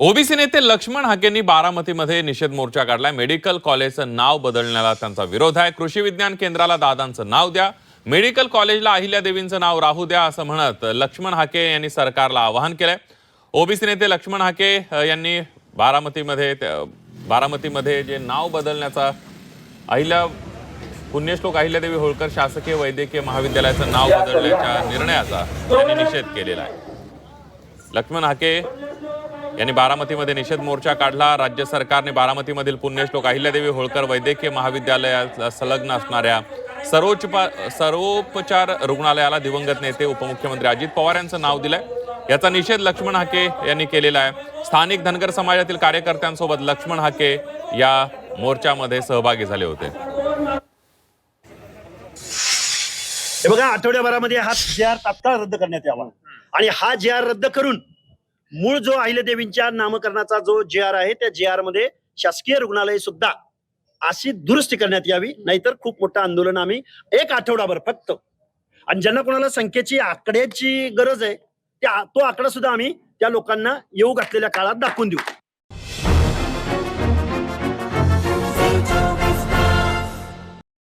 OBC नेते लक्ष्मण हाकेंनी बारामतीमध्ये निषेध मोर्चा काढलाय। मेडिकल कॉलेजचं नाव बदलण्याला त्यांचा विरोध आहे। कृषी विज्ञान केंद्राला दादांचं नाव द्या, मेडिकल कॉलेजला अहिल्यादेवींचं नाव राहू द्या असं म्हणत लक्ष्मण हाके यांनी सरकारला आवाहन केलंय। ओबीसी नेते लक्ष्मण हाके यांनी बारामतीमध्ये जे नाव बदलण्याचा पुण्यश्लोक अहिल्यादेवी होळकर शासकीय वैद्यकीय महाविद्यालयाचं नाव बदलण्याच्या निर्णयाचा त्यांनी निषेध केलेला आहे। लक्ष्मण हाके यांनी बारामतीमध्ये निषेध मोर्चा काढला। राज्य सरकारने बारामतीमधील पुण्यश्लोक अहिल्यादेवी होळकर वैद्यकीय महाविद्यालयाला संलग्न असणाऱ्या सर्वोपचार रुग्णालयाला दिवंगत नेते उपमुख्यमंत्री अजित पवार यांचं नाव दिलंय। याचा निषेध लक्ष्मण हाके यांनी केलेला आहे। स्थानिक धनगर समाजातील कार्यकर्त्यांसोबत लक्ष्मण हाके या मोर्चामध्ये सहभागी झाले होते। हे बघा, आठवड्याभरामध्ये हा जी.आर तात्काळ रद्द करण्यात यावा आणि हा जी.आर रद्द करून मूळ जो अहिल्यादेवींच्या नामकरणाचा जो जी.आर आहे त्या जी.आर मध्ये शासकीय रुग्णालय सुद्धा अशी दुरुस्ती करण्यात यावी, नाहीतर खूप मोठं आंदोलन आम्ही एक आठवडाभर फक्त, आणि ज्यांना कोणाला संख्येची आकड्याची गरज आहे तो आकडा सुद्धा आम्ही त्या लोकांना येऊ घातलेल्या काळात दाखवून देऊ।